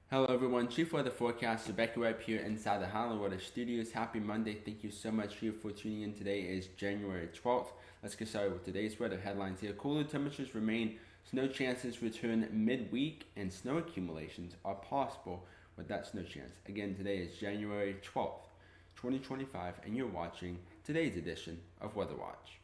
Hello everyone, Chief Weather Forecaster Beckett Webb here inside the Highland Weather Studios. Happy Monday. Thank you so much for tuning in. Today is January 12th. Let's get started with today's weather headlines here. Cooler temperatures remain, snow chances return midweek, and snow accumulations are possible with that snow chance. Again, today is January 12th, 2025, and you're watching today's edition of Weather Watch.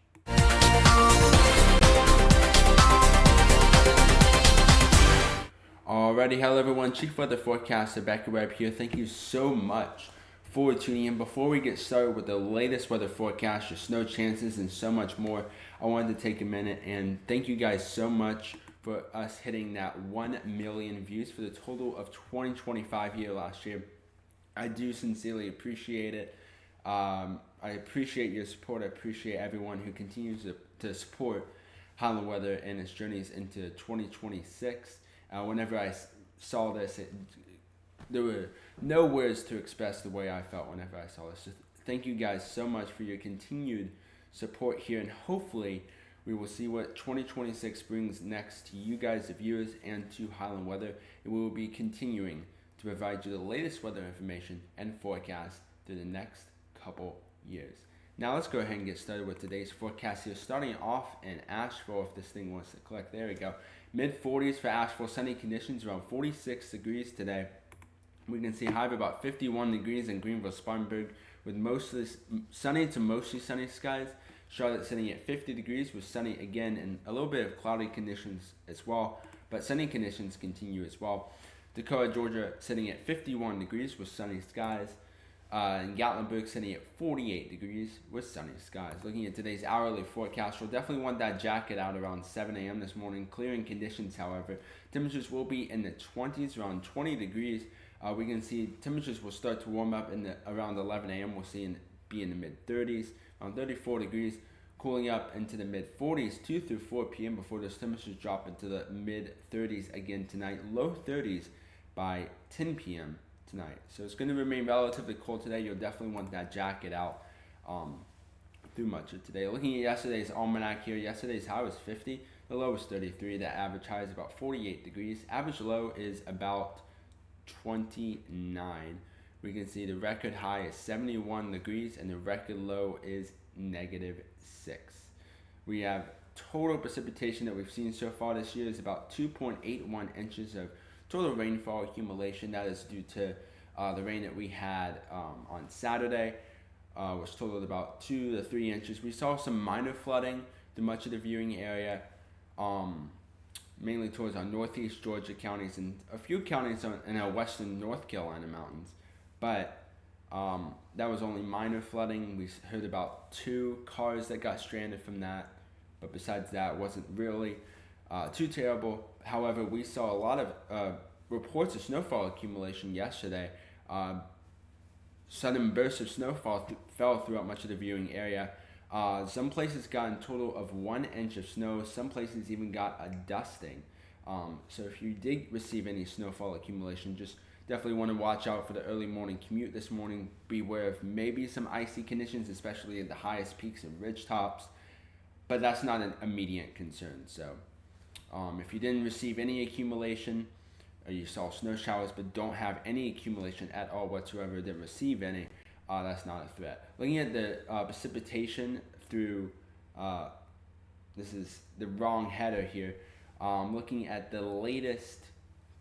Alrighty, hello everyone, Chief Weather Forecaster Beckett Webb here. Thank you so much for tuning in. Before we get started with the latest weather forecast, your snow chances, and so much more, I wanted to take a minute and thank you guys so much for us hitting that 1 million views for the total of 2025 year last year. I do sincerely appreciate it. I appreciate your support. I appreciate everyone who continues to support Highland Weather and its journeys into 2026. Whenever I saw this, there were no words to express the way I felt whenever I saw this. So thank you guys so much for your continued support here, and hopefully we will see what 2026 brings next to you guys, the viewers, and to Highland Weather. And we will be continuing to provide you the latest weather information and forecast through the next couple years. Now let's go ahead and get started with today's forecast here. Starting off in Asheville, if this thing wants to click, there we go. Mid 40s for Asheville, sunny conditions, around 46 degrees today. We can see a high of about 51 degrees in Greenville, Spartanburg, with mostly sunny to mostly sunny skies. Charlotte sitting at 50 degrees with sunny again and a little bit of cloudy conditions as well, but sunny conditions continue as well. Decatur, Georgia sitting at 51 degrees with sunny skies. In Gatlinburg sitting at 48 degrees with sunny skies. Looking at today's hourly forecast, we'll definitely want that jacket out around 7 a.m. this morning. Clearing conditions, however, temperatures will be in the 20s, around 20 degrees. We can see temperatures will start to warm up around 11 a.m. We'll see be in the mid 30s, around 34 degrees, cooling up into the mid 40s 2 through 4 p.m. before those temperatures drop into the mid 30s again tonight, low 30s by 10 p.m. tonight. So it's going to remain relatively cold today. You'll definitely want that jacket out through much of today. Looking at yesterday's almanac here, yesterday's high was 50, the low was 33, the average high is about 48 degrees, average low is about 29. We can see the record high is 71 degrees and the record low is -6. We have total precipitation that we've seen so far this year is about 2.81 inches of total rainfall accumulation. That is due to the rain that we had on Saturday, which totaled about 2 to 3 inches. We saw some minor flooding through much of the viewing area, mainly towards our northeast Georgia counties and a few counties in our western North Carolina mountains. But that was only minor flooding. We heard about 2 cars that got stranded from that, but besides that, it wasn't really too terrible. However, we saw a lot of reports of snowfall accumulation yesterday. Sudden bursts of snowfall fell throughout much of the viewing area. Some places got a total of 1 inch of snow. Some places even got a dusting. So if you did receive any snowfall accumulation, just definitely want to watch out for the early morning commute this morning. Beware of maybe some icy conditions, especially at the highest peaks and ridge tops. But that's not an immediate concern. So if you didn't receive any accumulation, or you saw snow showers but don't have any accumulation at all whatsoever, didn't receive any, that's not a threat. Looking at the precipitation through, this is the wrong header here, looking at the latest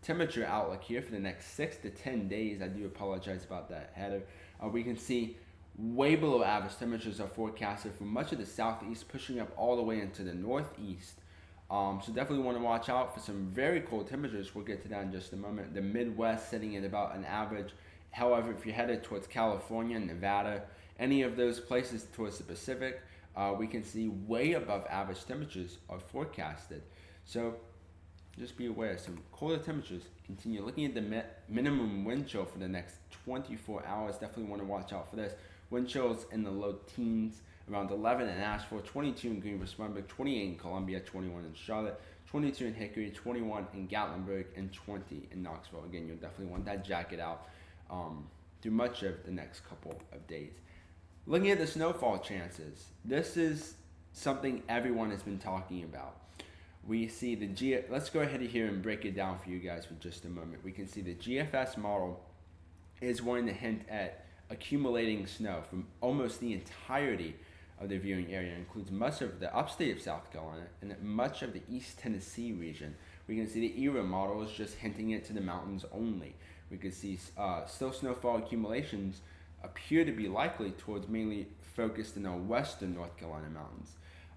temperature outlook here for the next 6 to 10 days. I do apologize about that header. We can see way below average temperatures are forecasted for much of the southeast, pushing up all the way into the northeast. So definitely want to watch out for some very cold temperatures. We'll get to that in just a moment. The Midwest sitting at about an average. However, if you're headed towards California, Nevada, any of those places towards the Pacific, we can see way above average temperatures are forecasted. So just be aware, some colder temperatures continue. Looking at the minimum wind chill for the next 24 hours, definitely want to watch out for this. Wind chills in the low teens, around 11 in Asheville, 22 in Greenville, Spartanburg, 28 in Columbia, 21 in Charlotte, 22 in Hickory, 21 in Gatlinburg, and 20 in Knoxville. Again, you'll definitely want that jacket out through much of the next couple of days. Looking at the snowfall chances, this is something everyone has been talking about. we see let's go ahead here and break it down for you guys for just a moment. We can see the GFS model is going to hint at accumulating snow from almost the entirety of the viewing area. It includes much of the upstate of South Carolina and much of the East Tennessee region. We can see the ERA model is just hinting it to the mountains only. We could see still snowfall accumulations appear to be likely towards mainly focused in the western North Carolina mountains.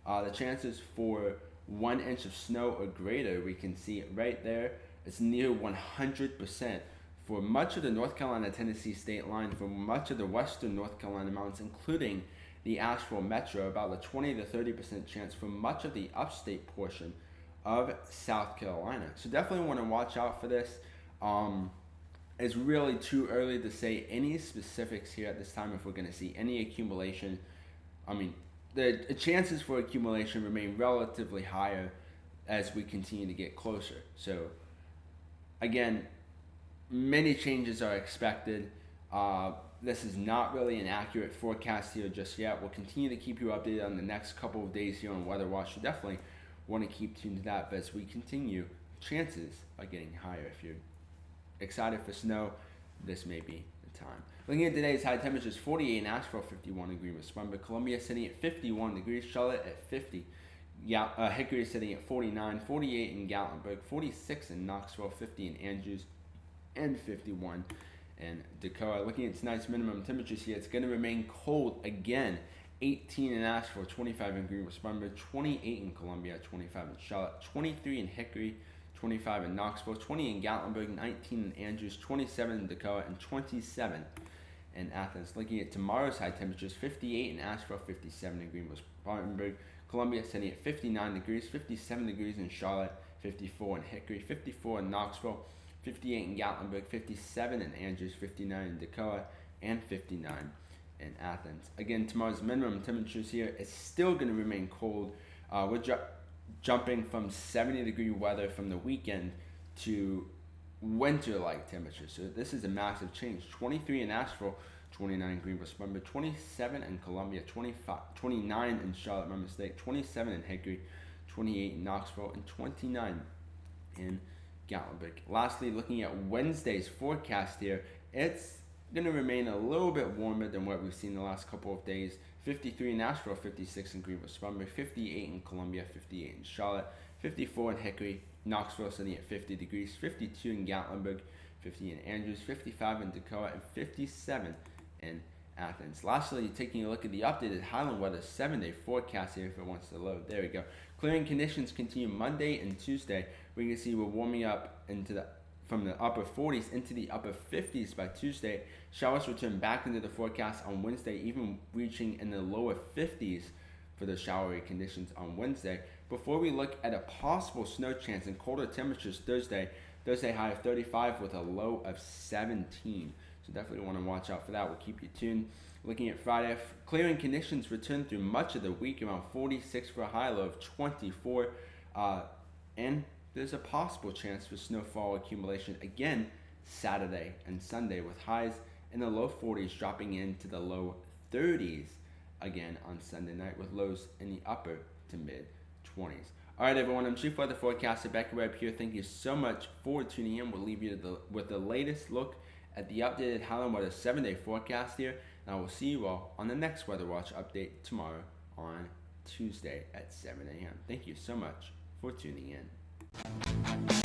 The chances for 1 inch of snow or greater, we can see right there, it's near 100% for much of the North Carolina-Tennessee state line, for much of the western North Carolina mountains, including the Asheville metro, about a 20 to 30% chance for much of the upstate portion of South Carolina. So definitely want to watch out for this. It's really too early to say any specifics here at this time if we're going to see any accumulation. I mean, the chances for accumulation remain relatively higher as we continue to get closer. So again, many changes are expected. This is not really an accurate forecast here just yet. We'll continue to keep you updated on the next couple of days here on Weather Watch. You definitely want to keep tuned to that, but as we continue, chances are getting higher. If you're excited for snow, this may be the time. Looking at today's high temperatures, 48 in Asheville, 51 in Greenville, Spartanburg, Columbia sitting at 51 degrees, Charlotte at 50, Hickory sitting at 49, 48 in Gatlinburg, 46 in Knoxville, 50 in Andrews, and 51 in Dakota. Looking at tonight's minimum temperatures here, it's going to remain cold again. 18 in Asheville, 25 in Greenville, Spartanburg, 28 in Columbia, 25 in Charlotte, 23 in Hickory, 25 in Knoxville, 20 in Gatlinburg, 19 in Andrews, 27 in Dakota, and 27 in Athens. Looking at tomorrow's high temperatures, 58 in Asheville, 57 in Greenville, Spartanburg, Columbia sitting at 59 degrees, 57 degrees in Charlotte, 54 in Hickory, 54 in Knoxville, 58 in Gatlinburg, 57 in Andrews, 59 in Dakota, and 59 in Athens. Again, tomorrow's minimum temperatures here is still going to remain cold. We're jumping from 70-degree weather from the weekend to winter-like temperatures. So this is a massive change. 23 in Asheville, 29 in Greenville, Spartanburg, 27 in Columbia, 29 in Charlotte, my mistake, 27 in Hickory, 28 in Knoxville, and 29 in Gatlinburg. Lastly, looking at Wednesday's forecast here, it's going to remain a little bit warmer than what we've seen the last couple of days. 53 in Asheville, 56 in Greenville, Spartanburg, 58 in Columbia, 58 in Charlotte, 54 in Hickory, Knoxville sitting at 50 degrees, 52 in Gatlinburg, 50 in Andrews, 55 in Dakota, and 57 in Athens. Lastly, taking a look at the updated Highland weather 7-day forecast here if it wants to load. There we go. Clearing conditions continue Monday and Tuesday. We can see we're warming up from the upper 40s into the upper 50s by Tuesday. Showers return back into the forecast on Wednesday, even reaching in the lower 50s for the showery conditions on Wednesday. Before we look at a possible snow chance and colder temperatures Thursday high of 35 with a low of 17. So definitely want to watch out for that. We'll keep you tuned. Looking at Friday, clearing conditions return through much of the week, around 46 for a high, low of 24. And there's a possible chance for snowfall accumulation again Saturday and Sunday, with highs in the low 40s dropping into the low 30s again on Sunday night, with lows in the upper to mid 20s. All right, everyone, I'm Chief Weather Forecaster Beckett Webb here. Thank you so much for tuning in. We'll leave you with the latest look at the updated Highland Weather 7-day forecast here, and I will see you all on the next Weather Watch update tomorrow on Tuesday at 7 a.m. Thank you so much for tuning in.